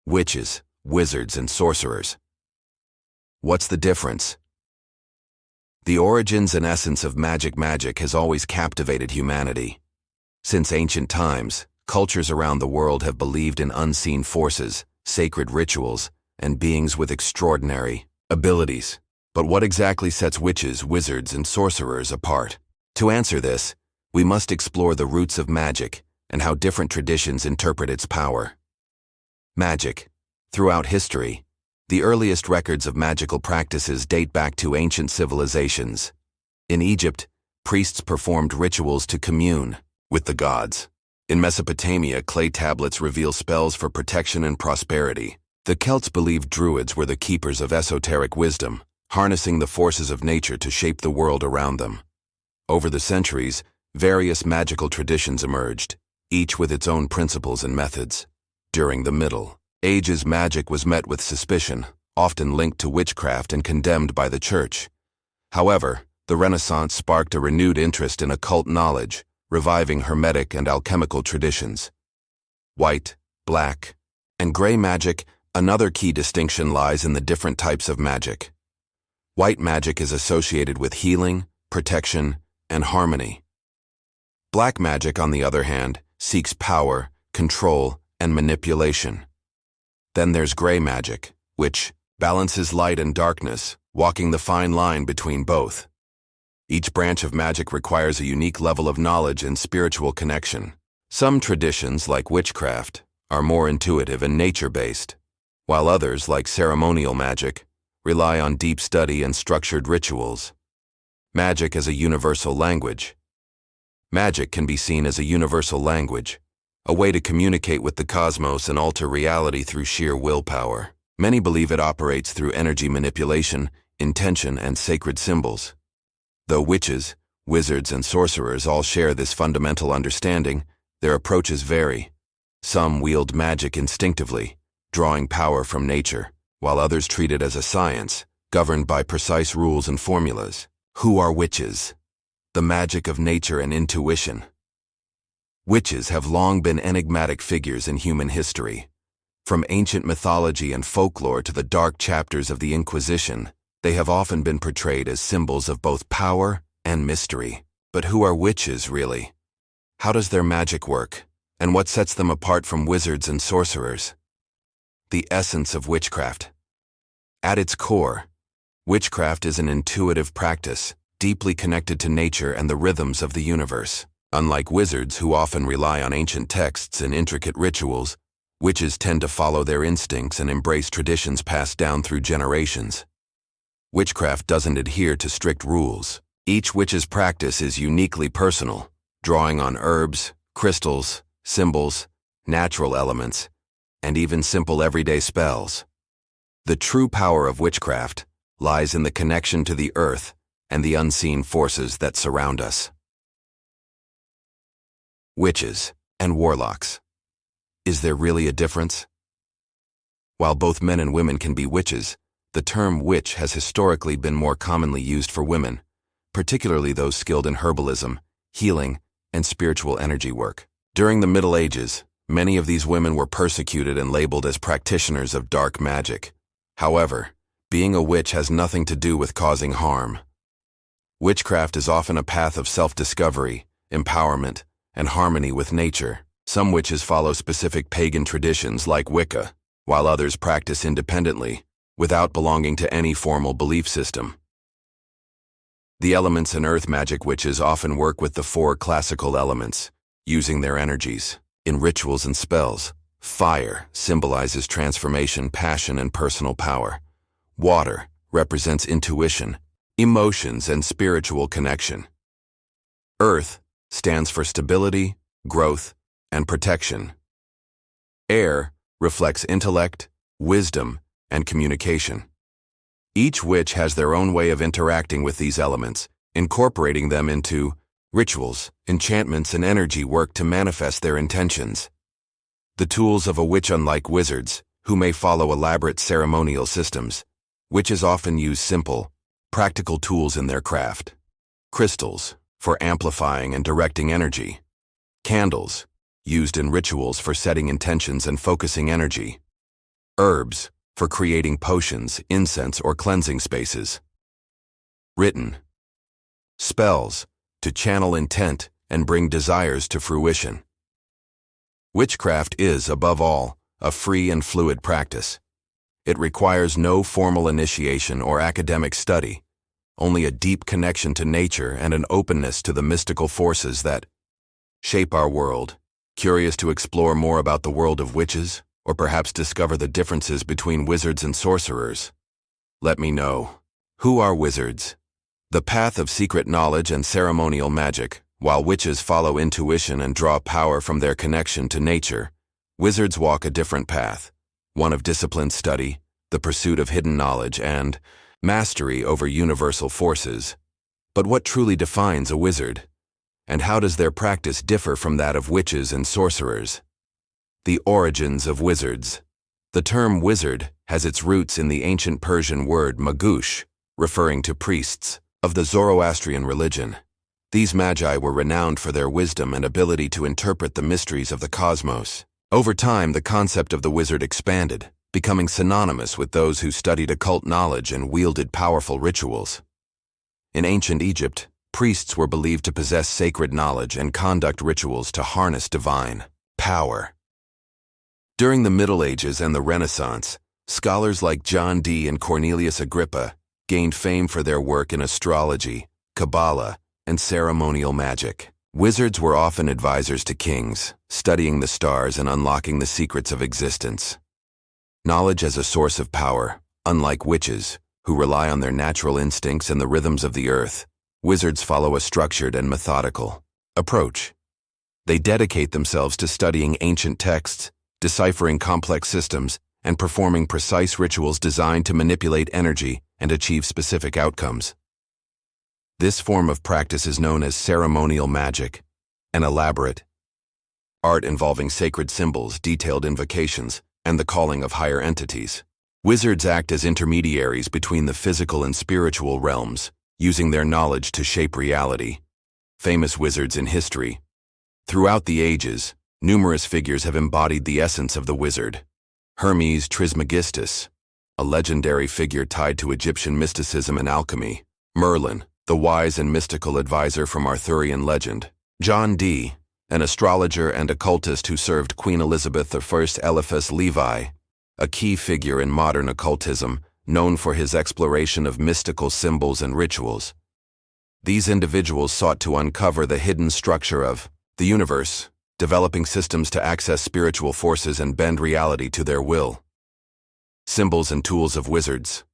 Witches, wizards, and sorcerers. What's the difference? The origins and essence of magic has always captivated humanity. Since ancient times, cultures around the world have believed in unseen forces, sacred rituals, and beings with extraordinary abilities. But what exactly sets witches, wizards, and sorcerers apart? To answer this, we must explore the roots of magic and how different traditions interpret its power. Magic. Throughout history, the earliest records of magical practices date back to ancient civilizations. In Egypt, priests performed rituals to commune with the gods. In Mesopotamia, clay tablets reveal spells for protection and prosperity. The Celts believed druids were the keepers of esoteric wisdom, harnessing the forces of nature to shape the world around them. Over the centuries, various magical traditions emerged, each with its own principles and methods. During the Middle Ages, magic was met with suspicion, often linked to witchcraft and condemned by the Church. However, the Renaissance sparked a renewed interest in occult knowledge, reviving Hermetic and alchemical traditions. White, black, and gray magic. Another key distinction lies in the different types of magic. White magic is associated with healing, protection, and harmony. Black magic, on the other hand, seeks power, control, and manipulation. Then there's gray magic, which balances light and darkness, walking the fine line between both. Each branch of magic requires a unique level of knowledge and spiritual connection. Some traditions, like witchcraft, are more intuitive and nature-based, while others, like ceremonial magic, rely on deep study and structured rituals. Magic as a universal language. Magic can be seen as a universal language, a way to communicate with the cosmos and alter reality through sheer willpower. Many believe it operates through energy manipulation, intention, and sacred symbols. Though witches, wizards, and sorcerers all share this fundamental understanding, their approaches vary. Some wield magic instinctively, drawing power from nature, while others treat it as a science, governed by precise rules and formulas. Who are witches? The magic of nature and intuition. Witches have long been enigmatic figures in human history. From ancient mythology and folklore to the dark chapters of the Inquisition, they have often been portrayed as symbols of both power and mystery. But who are witches, really? How does their magic work? And what sets them apart from wizards and sorcerers? The essence of witchcraft. At its core, witchcraft is an intuitive practice, deeply connected to nature and the rhythms of the universe. Unlike wizards, who often rely on ancient texts and intricate rituals, witches tend to follow their instincts and embrace traditions passed down through generations. Witchcraft doesn't adhere to strict rules. Each witch's practice is uniquely personal, drawing on herbs, crystals, symbols, natural elements, and even simple everyday spells. The true power of witchcraft lies in the connection to the earth and the unseen forces that surround us. Witches and warlocks. Is there really a difference? While both men and women can be witches, the term witch has historically been more commonly used for women, particularly those skilled in herbalism, healing, and spiritual energy work. During the Middle Ages, many of these women were persecuted and labeled as practitioners of dark magic. However, being a witch has nothing to do with causing harm. Witchcraft is often a path of self-discovery, empowerment, and harmony with nature. Some witches follow specific pagan traditions like Wicca, while others practice independently, without belonging to any formal belief system. The elements in earth magic witches often work with the 4 classical elements, using their energies in rituals and spells. Fire symbolizes transformation, passion, and personal power. Water represents intuition, emotions, and spiritual connection. Earth stands for stability, growth, and protection. Air reflects intellect, wisdom, and communication. Each witch has their own way of interacting with these elements, incorporating them into rituals, enchantments, and energy work to manifest their intentions. The tools of a witch. Unlike wizards, who may follow elaborate ceremonial systems, witches often use simple, practical tools in their craft. Crystals, for amplifying and directing energy. Candles, used in rituals for setting intentions and focusing energy. Herbs, for creating potions, incense, or cleansing spaces. Written. Spells, to channel intent and bring desires to fruition. Witchcraft is, above all, a free and fluid practice. It requires no formal initiation or academic study, only a deep connection to nature and an openness to the mystical forces that shape our world. Curious to explore more about the world of witches, or perhaps discover the differences between wizards and sorcerers? Let me know. Who are wizards? The path of secret knowledge and ceremonial magic. While witches follow intuition and draw power from their connection to nature, wizards walk a different path, one of disciplined study, the pursuit of hidden knowledge, and mastery over universal forces. But what truly defines a wizard? And how does their practice differ from that of witches and sorcerers? The origins of wizards. The term wizard has its roots in the ancient Persian word magush, referring to priests of the Zoroastrian religion. These magi were renowned for their wisdom and ability to interpret the mysteries of the cosmos. Over time, the concept of the wizard expanded, becoming synonymous with those who studied occult knowledge and wielded powerful rituals. In ancient Egypt, priests were believed to possess sacred knowledge and conduct rituals to harness divine power. During the Middle Ages and the Renaissance, scholars like John Dee and Cornelius Agrippa gained fame for their work in astrology, Kabbalah, and ceremonial magic. Wizards were often advisors to kings, studying the stars and unlocking the secrets of existence. Knowledge as a source of power. Unlike witches, who rely on their natural instincts and the rhythms of the earth, wizards follow a structured and methodical approach. They dedicate themselves to studying ancient texts, deciphering complex systems, and performing precise rituals designed to manipulate energy and achieve specific outcomes. This form of practice is known as ceremonial magic, an elaborate art involving sacred symbols, detailed invocations, and the calling of higher entities. Wizards act as intermediaries between the physical and spiritual realms, using their knowledge to shape reality. Famous wizards in history. Throughout the ages, numerous figures have embodied the essence of the wizard. Hermes Trismegistus, a legendary figure tied to Egyptian mysticism and alchemy. Merlin, the wise and mystical advisor from Arthurian legend. John Dee, an astrologer and occultist who served Queen Elizabeth I. Eliphas Levi, a key figure in modern occultism, known for his exploration of mystical symbols and rituals. These individuals sought to uncover the hidden structure of the universe, developing systems to access spiritual forces and bend reality to their will. Symbols and tools of wizards.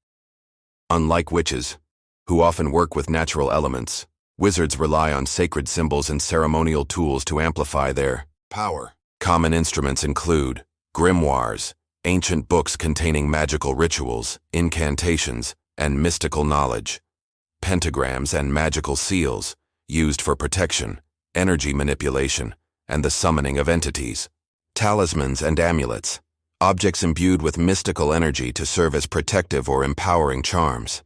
Unlike witches, who often work with natural elements, wizards rely on sacred symbols and ceremonial tools to amplify their power. Common instruments include grimoires, ancient books containing magical rituals, incantations, and mystical knowledge, pentagrams and magical seals, used for protection, energy manipulation, and the summoning of entities, talismans and amulets, objects imbued with mystical energy to serve as protective or empowering charms.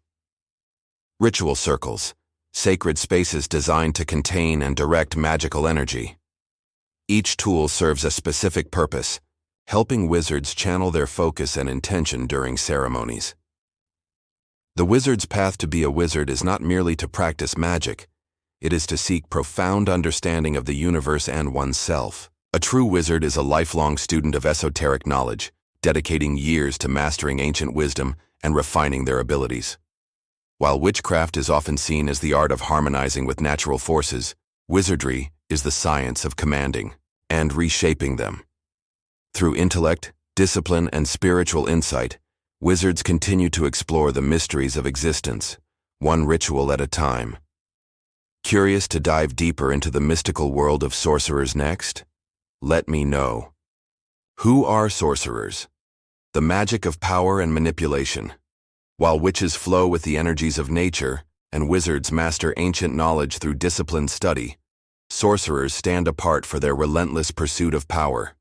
Ritual circles, sacred spaces designed to contain and direct magical energy. Each tool serves a specific purpose, helping wizards channel their focus and intention during ceremonies. The wizard's path to be a wizard is not merely to practice magic, it is to seek profound understanding of the universe and oneself. A true wizard is a lifelong student of esoteric knowledge, dedicating years to mastering ancient wisdom and refining their abilities. While witchcraft is often seen as the art of harmonizing with natural forces, wizardry is the science of commanding and reshaping them. Through intellect, discipline, and spiritual insight, wizards continue to explore the mysteries of existence, one ritual at a time. Curious to dive deeper into the mystical world of sorcerers next? Let me know. Who are sorcerers? The magic of power and manipulation. While witches flow with the energies of nature, and wizards master ancient knowledge through disciplined study, sorcerers stand apart for their relentless pursuit of power.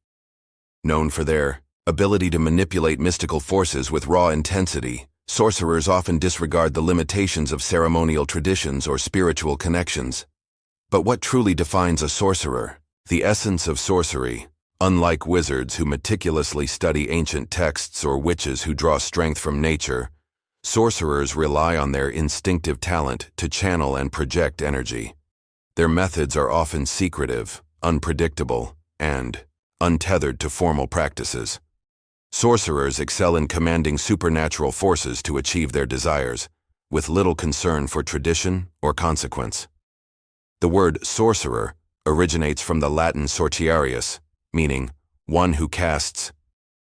Known for their ability to manipulate mystical forces with raw intensity, sorcerers often disregard the limitations of ceremonial traditions or spiritual connections. But what truly defines a sorcerer? The essence of sorcery, Unlike wizards who meticulously study ancient texts or witches who draw strength from nature, sorcerers rely on their instinctive talent to channel and project energy. Their methods are often secretive, unpredictable, and untethered to formal practices. Sorcerers excel in commanding supernatural forces to achieve their desires, with little concern for tradition or consequence. The word sorcerer originates from the Latin sortiarius, meaning one who casts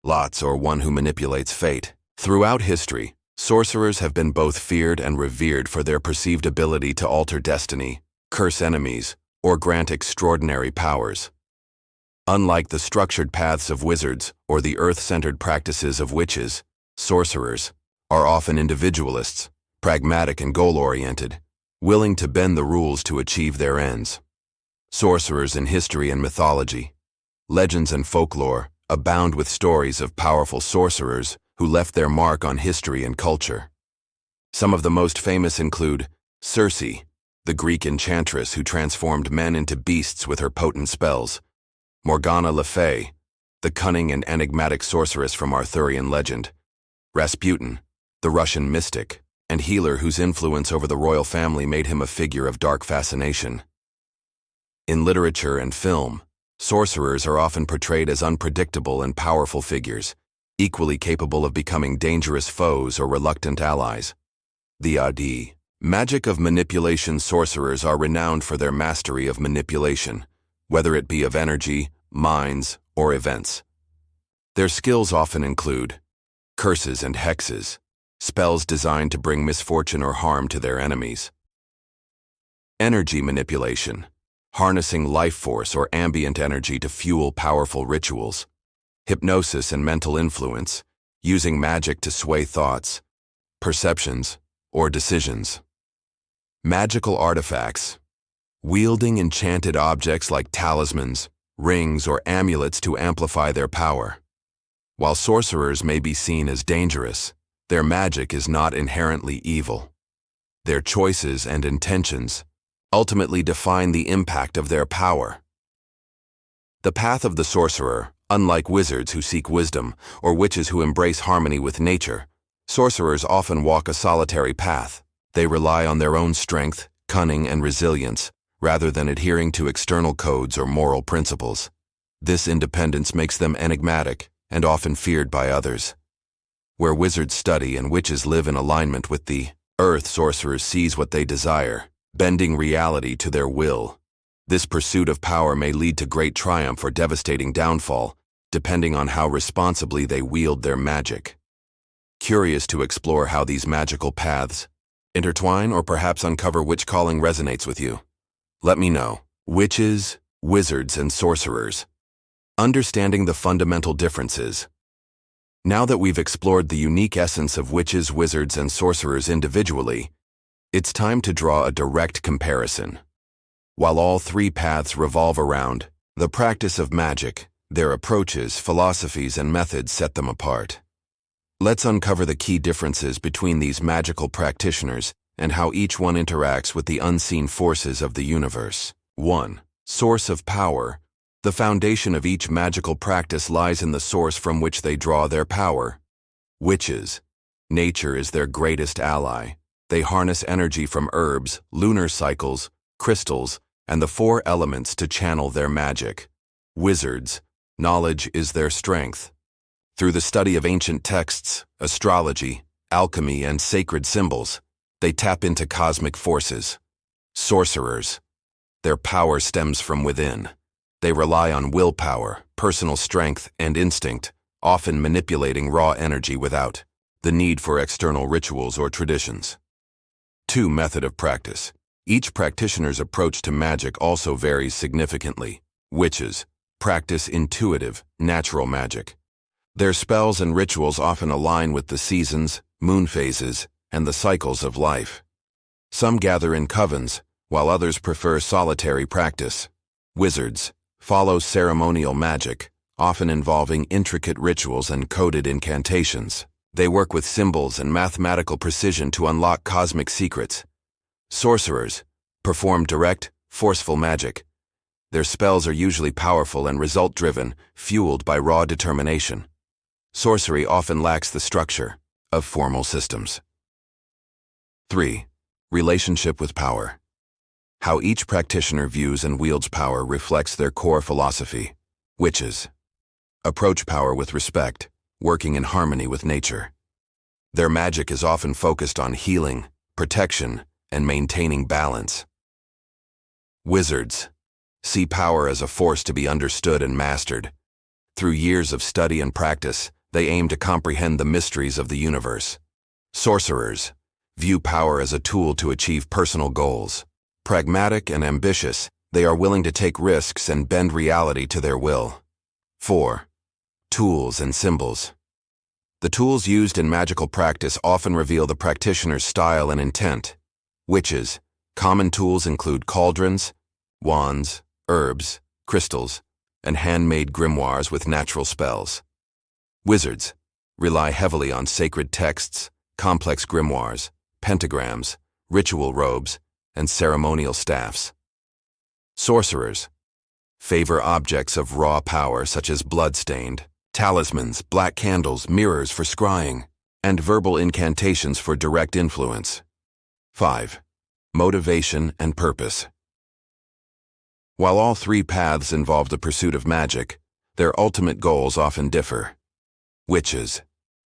lots or one who manipulates fate. Throughout history, sorcerers have been both feared and revered for their perceived ability to alter destiny, curse enemies, or grant extraordinary powers. Unlike the structured paths of wizards or the earth-centered practices of witches, sorcerers are often individualists, pragmatic and goal-oriented, willing to bend the rules to achieve their ends. Sorcerers in history and mythology, legends and folklore abound with stories of powerful sorcerers who left their mark on history and culture. Some of the most famous include Circe, the Greek enchantress who transformed men into beasts with her potent spells; Morgana Le Fay, the cunning and enigmatic sorceress from Arthurian legend; Rasputin, the Russian mystic and healer whose influence over the royal family made him a figure of dark fascination. In literature and film, sorcerers are often portrayed as unpredictable and powerful figures, equally capable of becoming dangerous foes or reluctant allies. The magic of manipulation. Sorcerers are renowned for their mastery of manipulation, whether it be of energy, minds, or events. Their skills often include curses and hexes, spells designed to bring misfortune or harm to their enemies; energy manipulation, harnessing life force or ambient energy to fuel powerful rituals; hypnosis and mental influence, using magic to sway thoughts, perceptions, or decisions; magical artifacts, wielding enchanted objects like talismans, rings, or amulets to amplify their power. While sorcerers may be seen as dangerous, their magic is not inherently evil. Their choices and intentions ultimately define the impact of their power. The path of the sorcerer, unlike wizards who seek wisdom or witches who embrace harmony with nature, sorcerers often walk a solitary path. They rely on their own strength, cunning, and resilience, rather than adhering to external codes or moral principles. This independence makes them enigmatic and often feared by others. Where wizards study and witches live in alignment with the earth, sorcerers seize what they desire, bending reality to their will. This pursuit of power may lead to great triumph or devastating downfall, depending on how responsibly they wield their magic. Curious to explore how these magical paths intertwine or perhaps uncover which calling resonates with you? Let me know. Witches, wizards, and sorcerers. Understanding the fundamental differences. Now that we've explored the unique essence of witches, wizards, and sorcerers individually, it's time to draw a direct comparison. While all three paths revolve around the practice of magic, their approaches, philosophies, and methods set them apart. Let's uncover the key differences between these magical practitioners and how each one interacts with the unseen forces of the universe. 1. Source of power. The foundation of each magical practice lies in the source from which they draw their power. Witches. Nature is their greatest ally. They harness energy from herbs, lunar cycles, crystals, and the four elements to channel their magic. Wizards. Knowledge is their strength. Through the study of ancient texts, astrology, alchemy, and sacred symbols, they tap into cosmic forces. Sorcerers. Their power stems from within. They rely on willpower, personal strength, and instinct, often manipulating raw energy without the need for external rituals or traditions. 2. Method of practice. Each practitioner's approach to magic also varies significantly. Witches practice intuitive, natural magic. Their spells and rituals often align with the seasons, moon phases, and the cycles of life. Some gather in covens, while others prefer solitary practice. Wizards follow ceremonial magic, often involving intricate rituals and coded incantations. They work with symbols and mathematical precision to unlock cosmic secrets. Sorcerers perform direct, forceful magic. Their spells are usually powerful and result-driven, fueled by raw determination. Sorcery often lacks the structure of formal systems. 3. Relationship with power. How each practitioner views and wields power reflects their core philosophy. Witches approach power with respect, working in harmony with nature. Their magic is often focused on healing, protection, and maintaining balance. Wizards see power as a force to be understood and mastered. Through years of study and practice, they aim to comprehend the mysteries of the universe. Sorcerers view power as a tool to achieve personal goals. Pragmatic and ambitious, they are willing to take risks and bend reality to their will. 4. Tools and symbols. The tools used in magical practice often reveal the practitioner's style and intent. Witches' common tools include cauldrons, wands, herbs, crystals, and handmade grimoires with natural spells. Wizards rely heavily on sacred texts, complex grimoires, pentagrams, ritual robes, and ceremonial staffs. Sorcerers favor objects of raw power such as blood-stained, talismans, black candles, mirrors for scrying, and verbal incantations for direct influence. 5. Motivation and purpose. While all three paths involve the pursuit of magic, their ultimate goals often differ. Witches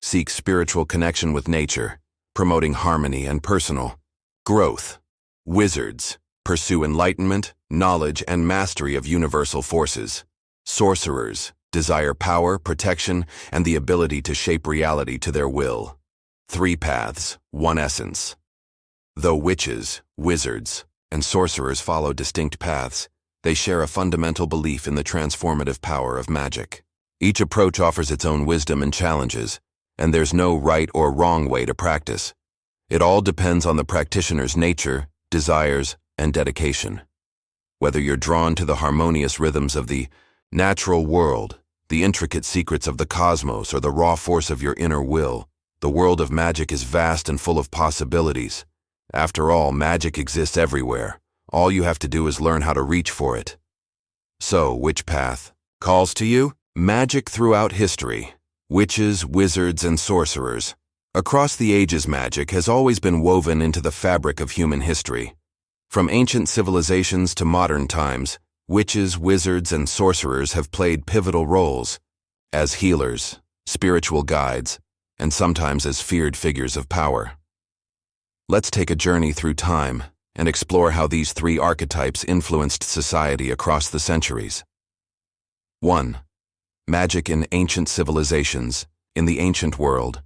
seek spiritual connection with nature, promoting harmony and personal growth. Wizards pursue enlightenment, knowledge, and mastery of universal forces. Sorcerers desire power, protection, and the ability to shape reality to their will. 3 paths, 1 essence. Though witches, wizards, and sorcerers follow distinct paths, they share a fundamental belief in the transformative power of magic. Each approach offers its own wisdom and challenges, and there's no right or wrong way to practice. It all depends on the practitioner's nature, desires, and dedication. Whether you're drawn to the harmonious rhythms of the natural world, the intricate secrets of the cosmos, or the raw force of your inner will, the world of magic is vast and full of possibilities. After all, magic exists everywhere. All you have to do is learn how to reach for it. So, which path calls to you? Magic throughout history. Witches, wizards, and sorcerers. Across the ages, magic has always been woven into the fabric of human history. From ancient civilizations to modern times, witches, wizards, and sorcerers have played pivotal roles as healers, spiritual guides, and sometimes as feared figures of power. Let's take a journey through time and explore how these 3 archetypes influenced society across the centuries. 1. Magic in ancient civilizations. In the ancient world,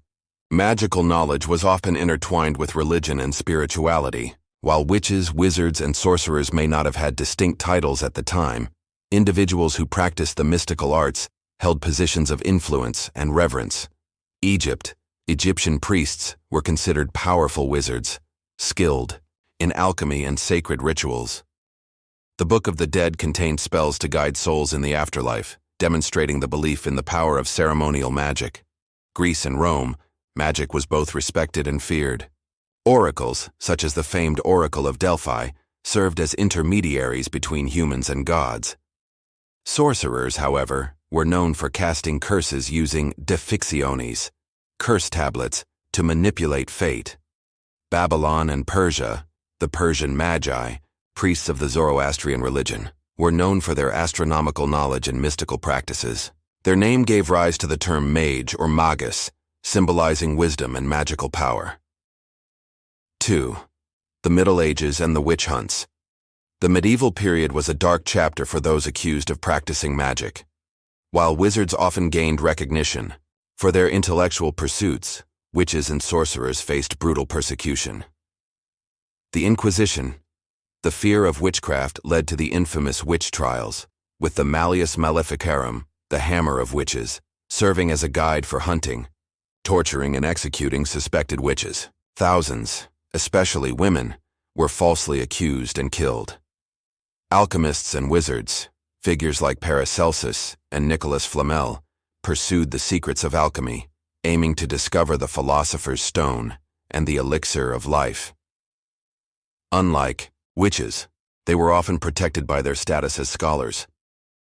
magical knowledge was often intertwined with religion and spirituality. While witches, wizards, and sorcerers may not have had distinct titles at the time, individuals who practiced the mystical arts held positions of influence and reverence. Egyptian priests were considered powerful wizards, skilled in alchemy and sacred rituals. The Book of the Dead contained spells to guide souls in the afterlife, demonstrating the belief in the power of ceremonial magic. Greece and Rome, magic was both respected and feared. Oracles, such as the famed Oracle of Delphi, served as intermediaries between humans and gods. Sorcerers, however, were known for casting curses using defictiones, curse tablets, to manipulate fate. Babylon and Persia, the Persian Magi, priests of the Zoroastrian religion, were known for their astronomical knowledge and mystical practices. Their name gave rise to the term mage or magus, symbolizing wisdom and magical power. 2. The Middle Ages and the witch hunts. The medieval period was a dark chapter for those accused of practicing magic. While wizards often gained recognition for their intellectual pursuits, witches and sorcerers faced brutal persecution. The Inquisition. The fear of witchcraft led to the infamous witch trials, with the Malleus Maleficarum, the hammer of witches, serving as a guide for hunting, torturing, and executing suspected witches. Thousands, especially women, were falsely accused and killed. Alchemists and wizards, figures like Paracelsus and Nicholas Flamel, pursued the secrets of alchemy, aiming to discover the philosopher's stone and the elixir of life. Unlike witches, They were often protected by their status as scholars.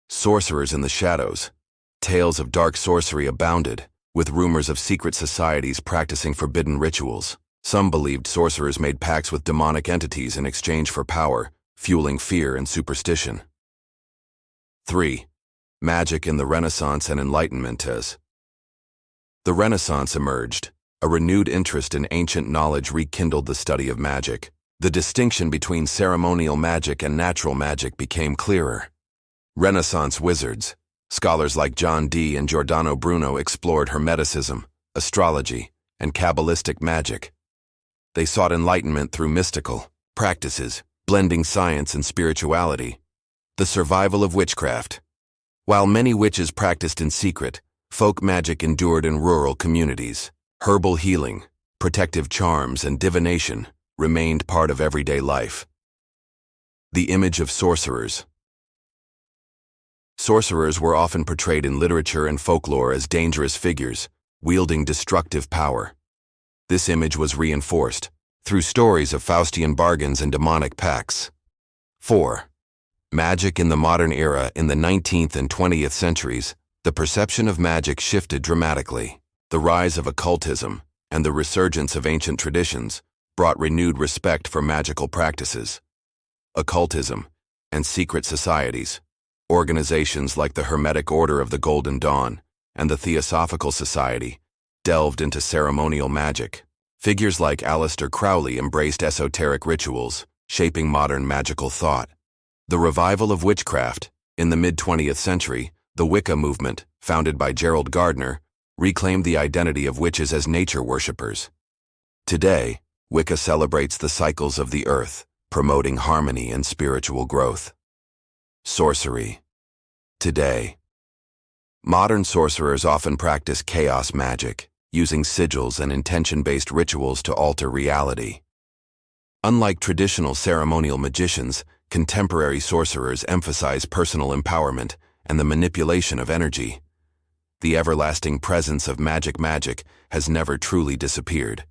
Sorcerers in the shadows. Tales of dark sorcery abounded, with rumors of secret societies practicing forbidden rituals. Some believed sorcerers made pacts with demonic entities in exchange for power, fueling fear and superstition. 3. Magic in the Renaissance and Enlightenment. As the Renaissance emerged, a renewed interest in ancient knowledge rekindled the study of magic. The distinction between ceremonial magic and natural magic became clearer. Renaissance wizards, scholars like John Dee and Giordano Bruno, explored Hermeticism, astrology, and Kabbalistic magic. They sought enlightenment through mystical practices, blending science and spirituality. The survival of witchcraft. While many witches practiced in secret, folk magic endured in rural communities. Herbal healing, protective charms, and divination remained part of everyday life. The image of sorcerers. Sorcerers were often portrayed in literature and folklore as dangerous figures, wielding destructive power. This image was reinforced through stories of Faustian bargains and demonic pacts. 4. Magic in the modern era. In the 19th and 20th centuries, the perception of magic shifted dramatically. The rise of occultism and the resurgence of ancient traditions brought renewed respect for magical practices. Occultism and secret societies. Organizations like the Hermetic Order of the Golden Dawn and the Theosophical Society delved into ceremonial magic. Figures like Aleister Crowley embraced esoteric rituals, shaping modern magical thought. The revival of witchcraft. In the mid-20th century, the Wicca movement, founded by Gerald Gardner, reclaimed the identity of witches as nature worshippers. Today, Wicca celebrates the cycles of the earth, promoting harmony and spiritual growth. Sorcery. Today, modern sorcerers often practice chaos magic, using sigils and intention-based rituals to alter reality. Unlike traditional ceremonial magicians, contemporary sorcerers emphasize personal empowerment and the manipulation of energy. The everlasting presence of magic has never truly disappeared.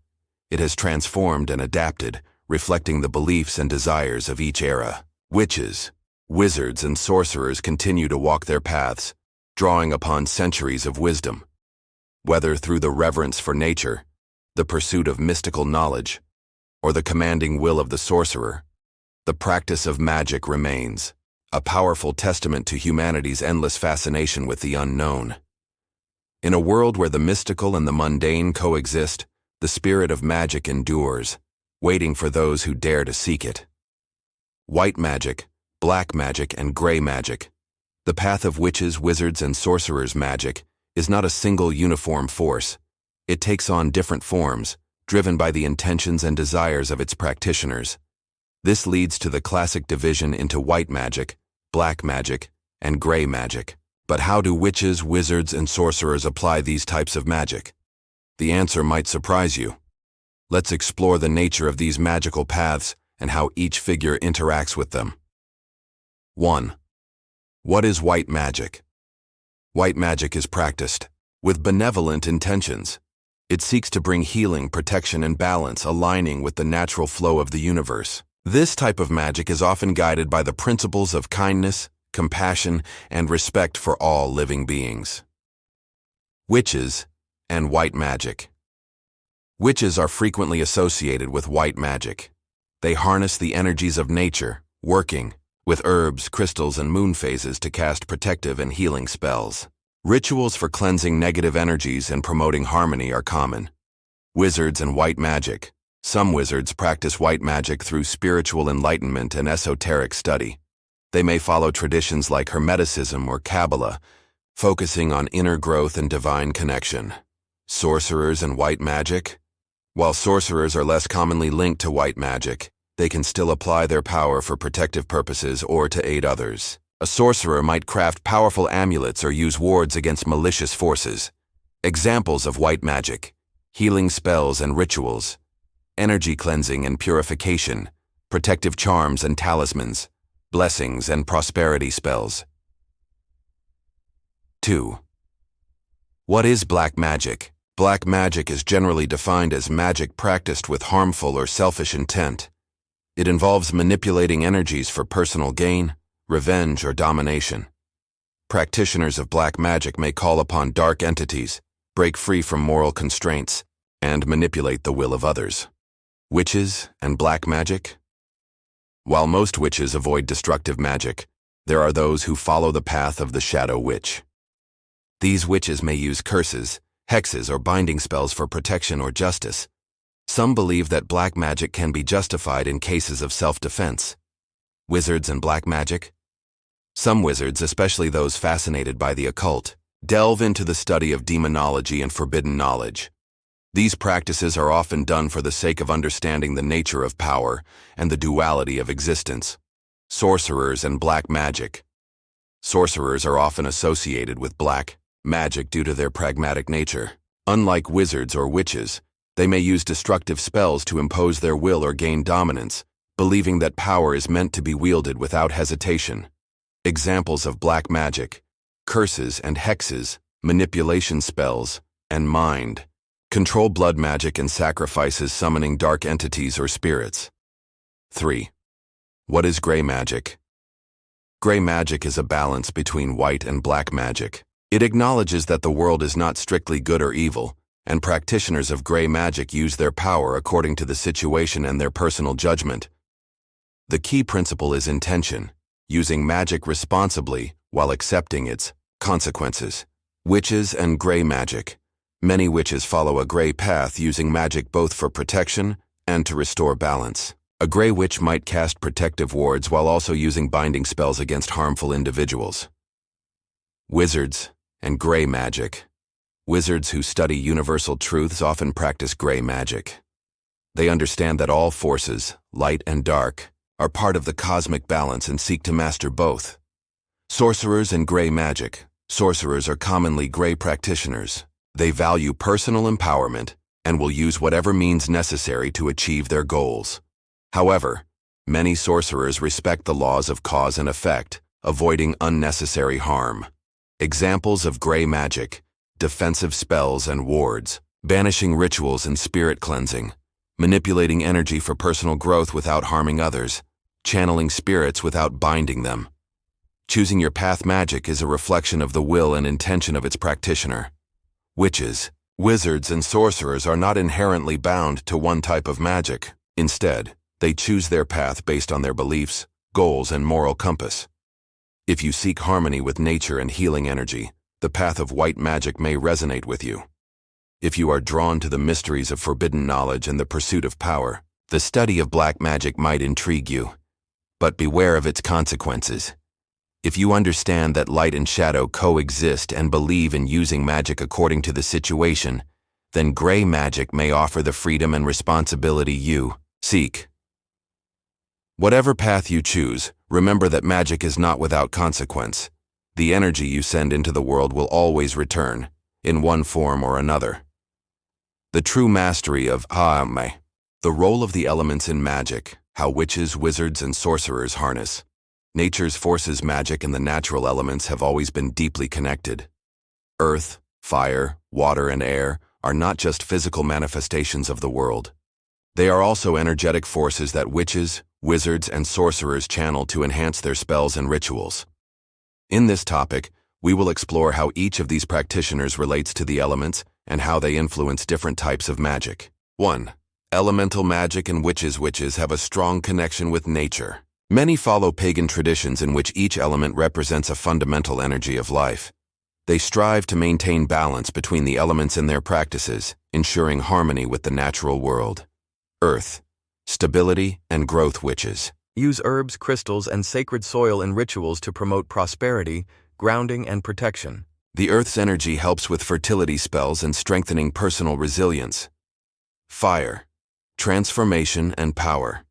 It has transformed and adapted, reflecting the beliefs and desires of each era. Witches, wizards, and sorcerers continue to walk their paths, drawing upon centuries of wisdom. Whether through the reverence for nature, the pursuit of mystical knowledge, or the commanding will of the sorcerer, the practice of magic remains, a powerful testament to humanity's endless fascination with the unknown. In a world where the mystical and the mundane coexist, the spirit of magic endures, waiting for those who dare to seek it. White magic, black magic, and gray magic. The path of witches, wizards, and sorcerers' magic is not a single uniform force. It takes on different forms, driven by the intentions and desires of its practitioners. This leads to the classic division into white magic, black magic, and gray magic. But how do witches, wizards, and sorcerers apply these types of magic? The answer might surprise you. Let's explore the nature of these magical paths and how each figure interacts with them. 1. What is white magic? White magic is practiced with benevolent intentions. It seeks to bring healing, protection, and balance, aligning with the natural flow of the universe. This type of magic is often guided by the principles of kindness, compassion, and respect for all living beings. Witches and white magic. Witches are frequently associated with white magic. They harness the energies of nature, working with herbs, crystals, and moon phases to cast protective and healing spells. Rituals for cleansing negative energies and promoting harmony are common. Wizards and white magic. Some wizards practice white magic through spiritual enlightenment and esoteric study. They may follow traditions like Hermeticism or Kabbalah, focusing on inner growth and divine connection. Sorcerers and white magic. While sorcerers are less commonly linked to white magic, they can still apply their power for protective purposes or to aid others. A sorcerer might craft powerful amulets or use wards against malicious forces. Examples of white magic: healing spells and rituals, energy cleansing and purification, protective charms and talismans, blessings and prosperity spells. 2. What is black magic? Black magic is generally defined as magic practiced with harmful or selfish intent. It involves manipulating energies for personal gain, revenge, or domination. Practitioners of black magic may call upon dark entities, break free from moral constraints, and manipulate the will of others. Witches and black magic? While most witches avoid destructive magic, there are those who follow the path of the shadow witch. These witches may use curses, hexes, or binding spells for protection or justice. Some believe that black magic can be justified in cases of self-defense. Wizards and black magic? Some wizards, especially those fascinated by the occult, delve into the study of demonology and forbidden knowledge. These practices are often done for the sake of understanding the nature of power and the duality of existence. Sorcerers and black magic. Sorcerers are often associated with black magic due to their pragmatic nature. Unlike wizards or witches, they may use destructive spells to impose their will or gain dominance, believing that power is meant to be wielded without hesitation. Examples of black magic: curses and hexes, manipulation spells, and mind control, blood magic, and sacrifices, summoning dark entities or spirits. 3. What is gray magic? Gray magic is a balance between white and black magic. It acknowledges that the world is not strictly good or evil, and practitioners of gray magic use their power according to the situation and their personal judgment. The key principle is intention, using magic responsibly while accepting its consequences. Witches and gray magic. Many witches follow a gray path, using magic both for protection and to restore balance. A gray witch might cast protective wards while also using binding spells against harmful individuals. Wizards and gray magic. Wizards who study universal truths often practice gray magic. They understand that all forces, light and dark, are part of the cosmic balance and seek to master both. Sorcerers and gray magic. Sorcerers are commonly gray practitioners. They value personal empowerment and will use whatever means necessary to achieve their goals. However, many sorcerers respect the laws of cause and effect, avoiding unnecessary harm. Examples of gray magic: defensive spells and wards, banishing rituals and spirit cleansing, manipulating energy for personal growth without harming others, channeling spirits without binding them. Choosing your path magic is a reflection of the will and intention of its practitioner. Witches, wizards, and sorcerers are not inherently bound to one type of magic. Instead, they choose their path based on their beliefs, goals, and moral compass. If you seek harmony with nature and healing energy, the path of white magic may resonate with you. If you are drawn to the mysteries of forbidden knowledge and the pursuit of power, the study of black magic might intrigue you. But beware of its consequences. If you understand that light and shadow coexist and believe in using magic according to the situation, then gray magic may offer the freedom and responsibility you seek. Whatever path you choose, remember that magic is not without consequence. The energy you send into the world will always return, in one form or another. The true mastery of Alchemy. The role of the elements in magic, how witches, wizards, and sorcerers harness. Nature's forces, magic, and the natural elements have always been deeply connected. Earth, fire, water, and air are not just physical manifestations of the world. They are also energetic forces that witches, wizards, and sorcerers channel to enhance their spells and rituals. In this topic, we will explore how each of these practitioners relates to the elements and how they influence different types of magic. 1. Elemental magic and witches. Witches have a strong connection with nature. Many follow pagan traditions in which each element represents a fundamental energy of life. They strive to maintain balance between the elements in their practices, ensuring harmony with the natural world. Earth, stability, and growth. Witches use herbs, crystals, and sacred soil in rituals to promote prosperity, grounding, and protection. The earth's energy helps with fertility spells and strengthening personal resilience. Fire, transformation, and power.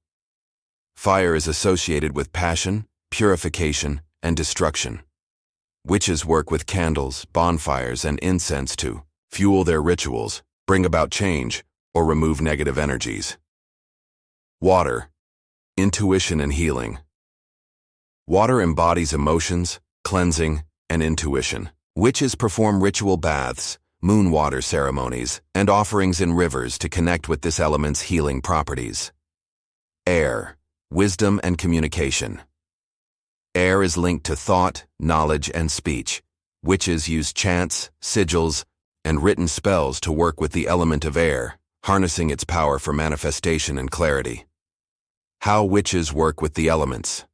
Fire is associated with passion, purification, and destruction. Witches work with candles, bonfires, and incense to fuel their rituals, bring about change, or remove negative energies. Water, intuition and healing. Water embodies emotions, cleansing, and intuition. Witches perform ritual baths, moon water ceremonies, and offerings in rivers to connect with this element's healing properties. Air, Wisdom and communication. Air is linked to thought, knowledge, and speech. Witches use chants, sigils, and written spells to work with the element of air, harnessing its power for manifestation and clarity. How witches work with the elements.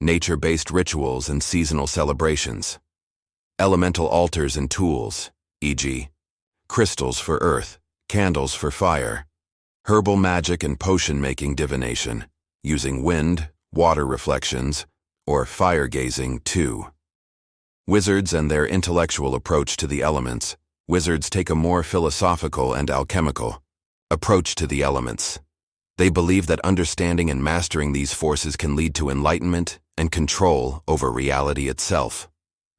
Nature-based rituals and seasonal celebrations. Elemental altars and tools, e.g., crystals for earth, candles for fire. Herbal magic and potion-making divination, using wind, water reflections, or fire-gazing too. Wizards and their intellectual approach to the elements. Wizards take a more philosophical and alchemical approach to the elements. They believe that understanding and mastering these forces can lead to enlightenment and control over reality itself.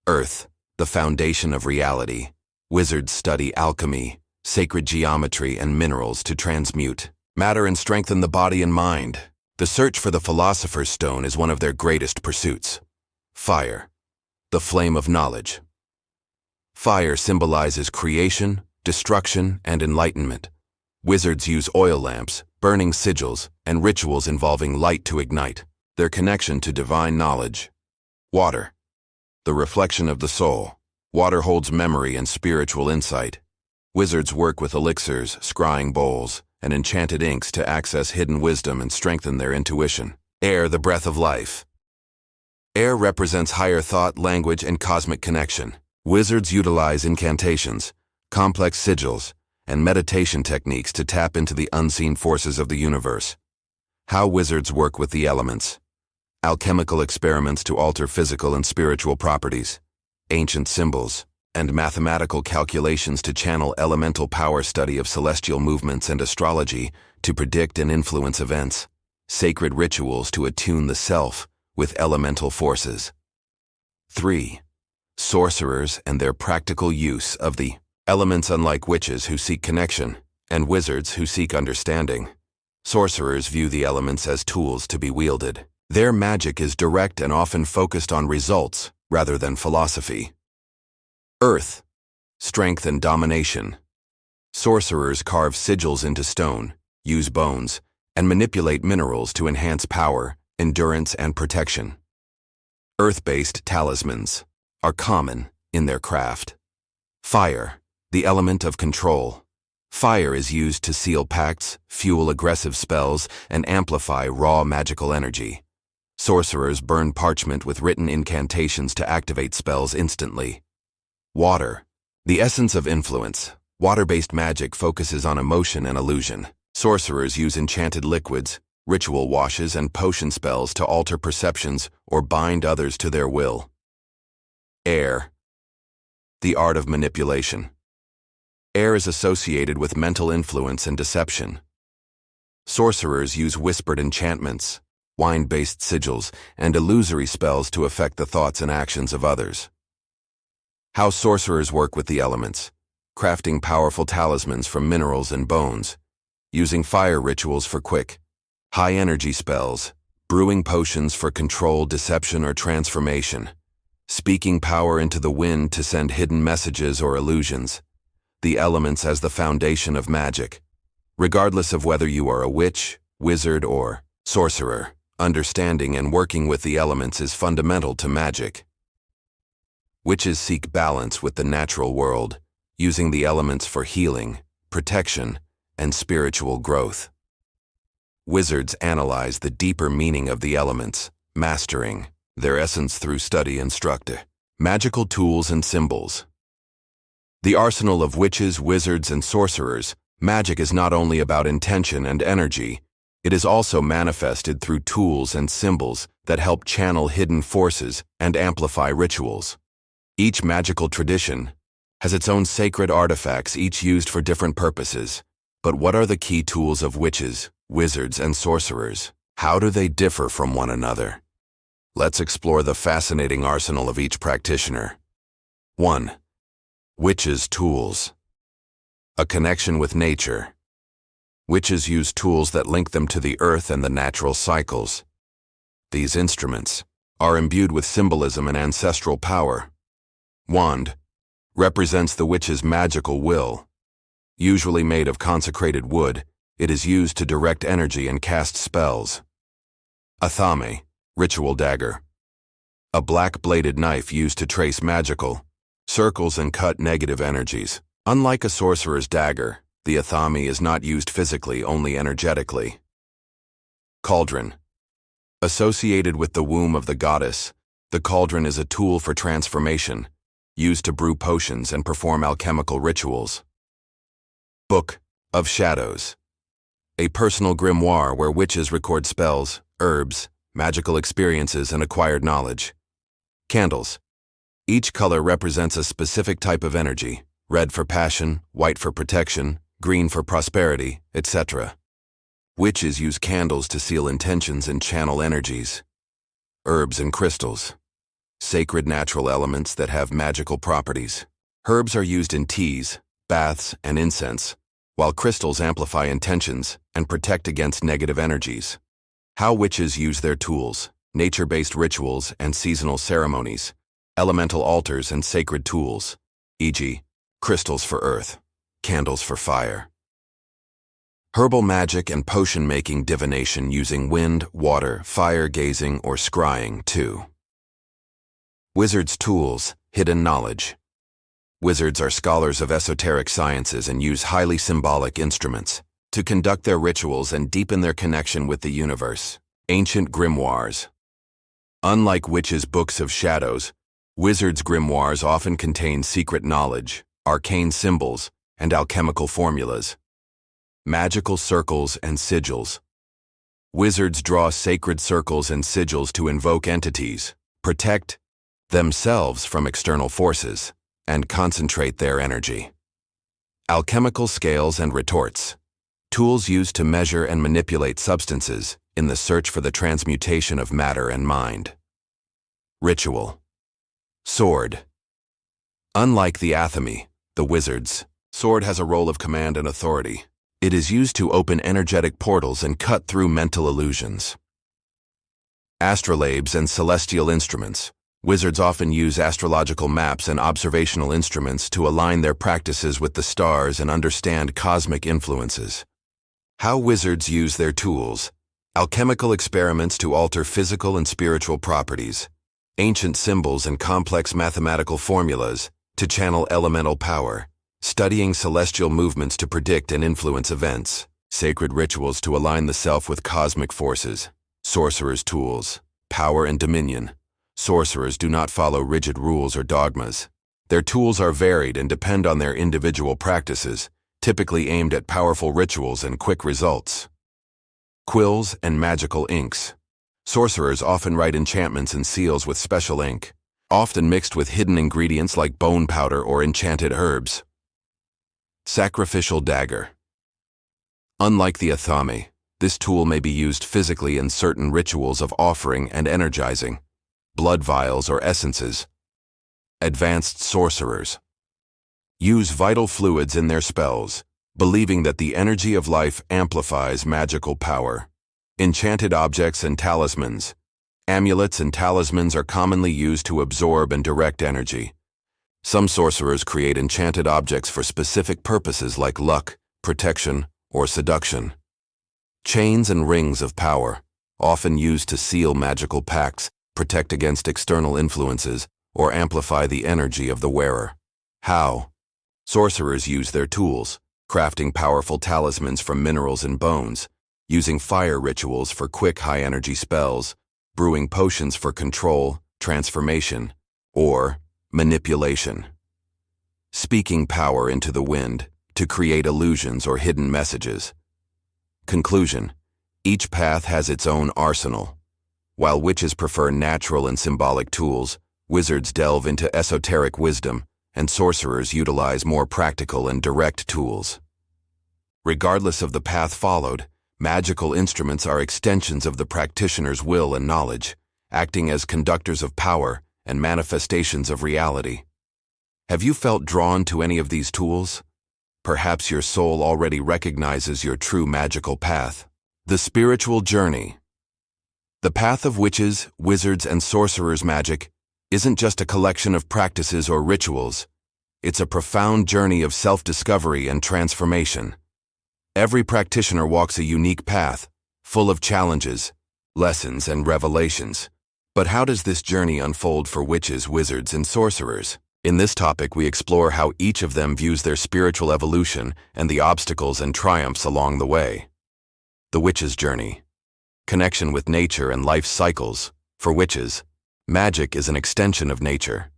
Earth, the foundation of reality. Wizards study alchemy, sacred geometry, and minerals to transmute matter and strengthen the body and mind. The search for the Philosopher's Stone is one of their greatest pursuits. Fire, the flame of knowledge. Fire symbolizes creation, destruction, and enlightenment. Wizards use oil lamps, burning sigils, and rituals involving light to ignite their connection to divine knowledge. Water, the reflection of the soul. Water holds memory and spiritual insight. Wizards work with elixirs, scrying bowls, and enchanted inks to access hidden wisdom and strengthen their intuition. Air, the breath of life. Air represents higher thought, language, and cosmic connection. Wizards utilize incantations, complex sigils, and meditation techniques to tap into the unseen forces of the universe. How wizards work with the elements. Alchemical experiments to alter physical and spiritual properties. Ancient symbols, and mathematical calculations to channel elemental power. Study of celestial movements and astrology to predict and influence events. Sacred rituals to attune the self with elemental forces. 3. Sorcerers and their practical use of the elements. Unlike witches who seek connection, and wizards who seek understanding, sorcerers view the elements as tools to be wielded. Their magic is direct and often focused on results rather than philosophy. Earth, strength and domination. Sorcerers carve sigils into stone, use bones, and manipulate minerals to enhance power, endurance, and protection. Earth-based talismans are common in their craft. Fire, the element of control. Fire is used to seal pacts, fuel aggressive spells, and amplify raw magical energy. Sorcerers burn parchment with written incantations to activate spells instantly. Water, the essence of influence. Water-based magic focuses on emotion and illusion. Sorcerers use enchanted liquids, ritual washes, and potion spells to alter perceptions or bind others to their will. Air, the art of manipulation. Air is associated with mental influence and deception. Sorcerers use whispered enchantments, wine-based sigils, and illusory spells to affect the thoughts and actions of others. How sorcerers work with the elements. Crafting powerful talismans from minerals and bones. Using fire rituals for quick, high-energy spells. Brewing potions for control, deception, or transformation. Speaking power into the wind to send hidden messages or illusions. The elements as the foundation of magic. Regardless of whether you are a witch, wizard, or sorcerer, understanding and working with the elements is fundamental to magic. Witches seek balance with the natural world, using the elements for healing, protection, and spiritual growth. Wizards analyze the deeper meaning of the elements, mastering their essence through study and structure. Magical tools and symbols. The arsenal of witches, wizards, and sorcerers. Magic is not only about intention and energy, it is also manifested through tools and symbols that help channel hidden forces and amplify rituals. Each magical tradition has its own sacred artifacts, each used for different purposes. But what are the key tools of witches, wizards, and sorcerers? How do they differ from one another? Let's explore the fascinating arsenal of each practitioner. 1. Witches' tools. A connection with nature. Witches use tools that link them to the earth and the natural cycles. These instruments are imbued with symbolism and ancestral power. Wand represents the witch's magical will. Usually made of consecrated wood, it is used to direct energy and cast spells. Athame, ritual dagger. A black-bladed knife used to trace magical circles and cut negative energies. Unlike a sorcerer's dagger, the athame is not used physically, only energetically. Cauldron. Associated with the womb of the goddess, the cauldron is a tool for transformation, used to brew potions and perform alchemical rituals. Book of Shadows. A personal grimoire where witches record spells, herbs, magical experiences, and acquired knowledge. Candles. Each color represents a specific type of energy: red for passion, white for protection, green for prosperity, etc. Witches use candles to seal intentions and channel energies. Herbs and crystals. Sacred natural elements that have magical properties. Herbs are used in teas, baths, and incense, while crystals amplify intentions and protect against negative energies. How witches use their tools: nature-based rituals and seasonal ceremonies, elemental altars and sacred tools, e.g., crystals for earth, candles for fire. Herbal magic and potion-making divination using wind, water, fire gazing, or scrying, too. Wizards' tools, hidden knowledge. Wizards are scholars of esoteric sciences and use highly symbolic instruments to conduct their rituals and deepen their connection with the universe. Ancient grimoires. Unlike witches' books of shadows, wizards' grimoires often contain secret knowledge, arcane symbols, and alchemical formulas. Magical circles and sigils. Wizards draw sacred circles and sigils to invoke entities, protect themselves from external forces, and concentrate their energy. Alchemical scales and retorts. Tools used to measure and manipulate substances in the search for the transmutation of matter and mind. Ritual. Sword. Unlike the athame, the wizard's sword has a role of command and authority. It is used to open energetic portals and cut through mental illusions. Astrolabes and celestial instruments. Wizards often use astrological maps and observational instruments to align their practices with the stars and understand cosmic influences. How wizards use their tools. Alchemical experiments to alter physical and spiritual properties. Ancient symbols and complex mathematical formulas to channel elemental power. Studying celestial movements to predict and influence events. Sacred rituals to align the self with cosmic forces. Sorcerers' tools. Power and dominion. Sorcerers do not follow rigid rules or dogmas. Their tools are varied and depend on their individual practices, typically aimed at powerful rituals and quick results. Quills and magical inks. Sorcerers often write enchantments and seals with special ink, often mixed with hidden ingredients like bone powder or enchanted herbs. Sacrificial dagger. Unlike the athame, this tool may be used physically in certain rituals of offering and energizing, blood vials or essences. Advanced sorcerers. Use vital fluids in their spells, believing that the energy of life amplifies magical power. Enchanted objects and talismans. Amulets and talismans are commonly used to absorb and direct energy. Some sorcerers create enchanted objects for specific purposes like luck, protection, or seduction. Chains and rings of power, often used to seal magical pacts, protect against external influences, or amplify the energy of the wearer. How? Sorcerers use their tools, crafting powerful talismans from minerals and bones, using fire rituals for quick high-energy spells, brewing potions for control, transformation, or manipulation. Speaking power into the wind to create illusions or hidden messages. Conclusion: each path has its own arsenal. While witches prefer natural and symbolic tools, wizards delve into esoteric wisdom, and sorcerers utilize more practical and direct tools. Regardless of the path followed, magical instruments are extensions of the practitioner's will and knowledge, acting as conductors of power and manifestations of reality. Have you felt drawn to any of these tools? Perhaps your soul already recognizes your true magical path. The spiritual journey. The path of witches, wizards, and sorcerers' magic isn't just a collection of practices or rituals. It's a profound journey of self-discovery and transformation. Every practitioner walks a unique path, full of challenges, lessons, and revelations. But how does this journey unfold for witches, wizards, and sorcerers? In this topic, we explore how each of them views their spiritual evolution and the obstacles and triumphs along the way. The witch's journey. Connection with nature and life's cycles. For witches, magic is an extension of nature.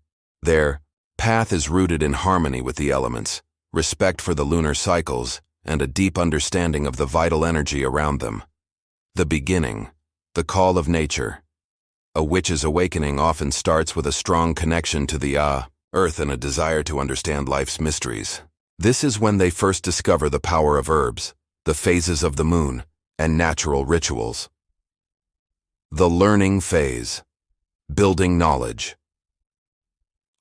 Their path is rooted in harmony with the elements, respect for the lunar cycles, and a deep understanding of the vital energy around them. The beginning. The call of nature. A witch's awakening often starts with a strong connection to the earth and a desire to understand life's mysteries. This is when they first discover the power of herbs, the phases of the moon, and natural rituals. The learning phase. Building knowledge.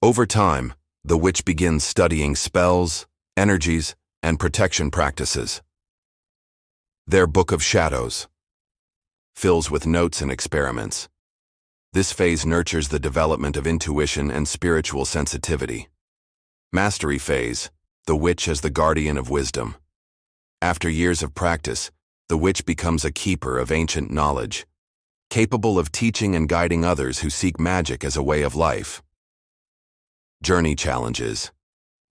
Over time, the witch begins studying spells, energies, and protection practices. Their Book of Shadows fills with notes and experiments. This phase nurtures the development of intuition and spiritual sensitivity. Mastery phase. The witch as the guardian of wisdom. After years of practice, the witch becomes a keeper of ancient knowledge, capable of teaching and guiding others who seek magic as a way of life. Journey challenges.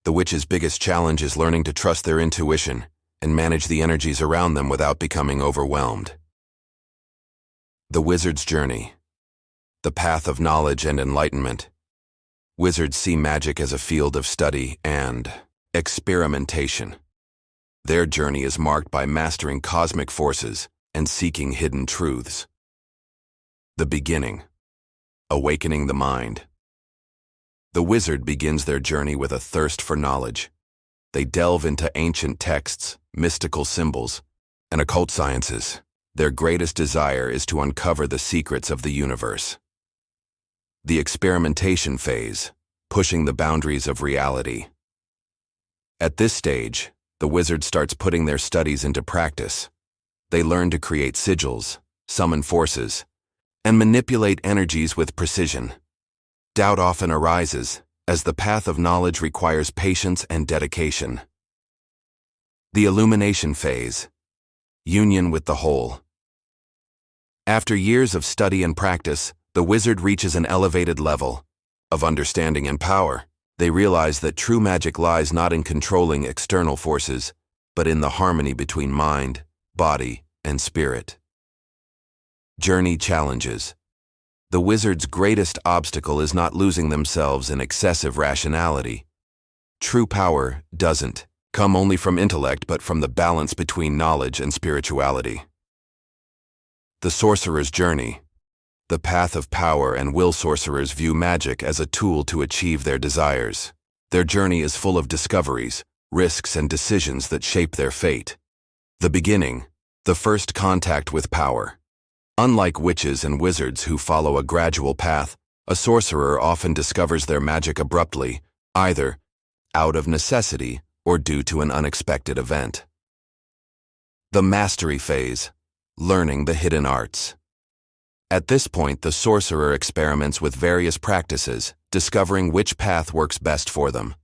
The witch's biggest challenge is learning to trust their intuition and manage the energies around them without becoming overwhelmed. The wizard's journey. The path of knowledge and enlightenment. Wizards see magic as a field of study and experimentation. Their journey is marked by mastering cosmic forces and seeking hidden truths. The beginning. Awakening the mind. The wizard begins their journey with a thirst for knowledge. They delve into ancient texts, mystical symbols, and occult sciences. Their greatest desire is to uncover the secrets of the universe. The experimentation phase, pushing the boundaries of reality. At this stage, the wizard starts putting their studies into practice. They learn to create sigils, summon forces, and manipulate energies with precision. Doubt often arises, as the path of knowledge requires patience and dedication. The illumination phase. Union with the whole. After years of study and practice, the wizard reaches an elevated level of understanding and power. They realize that true magic lies not in controlling external forces, but in the harmony between mind, body, and spirit. Journey challenges. The wizard's greatest obstacle is not losing themselves in excessive rationality. True power doesn't come only from intellect but from the balance between knowledge and spirituality. The sorcerer's journey. The path of power and will. Sorcerers view magic as a tool to achieve their desires. Their journey is full of discoveries, risks, and decisions that shape their fate. The beginning. The first contact with power. Unlike witches and wizards who follow a gradual path, a sorcerer often discovers their magic abruptly, either out of necessity or due to an unexpected event. The mastery phase. Learning the hidden arts. At this point, the sorcerer experiments with various practices, discovering which path works best for them.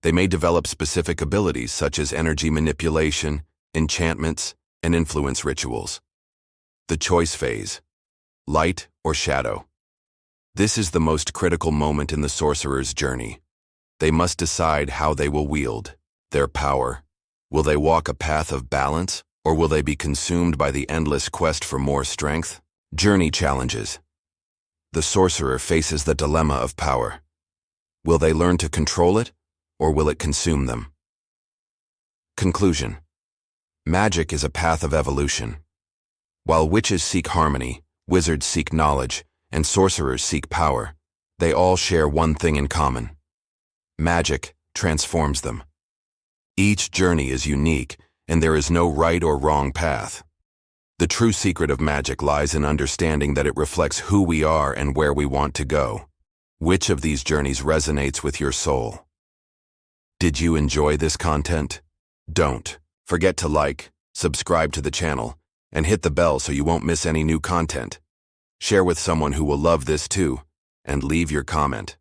They may develop specific abilities such as energy manipulation, enchantments, and influence rituals. The choice phase. Light or shadow. This is the most critical moment in the sorcerer's journey. They must decide how they will wield their power. Will they walk a path of balance, or will they be consumed by the endless quest for more strength? Journey challenges. The sorcerer faces the dilemma of power. Will they learn to control it, or will it consume them? Conclusion. Magic is a path of evolution. While witches seek harmony, wizards seek knowledge, and sorcerers seek power, they all share one thing in common. Magic transforms them. Each journey is unique, and there is no right or wrong path. The true secret of magic lies in understanding that it reflects who we are and where we want to go. Which of these journeys resonates with your soul? Did you enjoy this content? Don't forget to like, subscribe to the channel, and hit the bell so you won't miss any new content. Share with someone who will love this too, and leave your comment.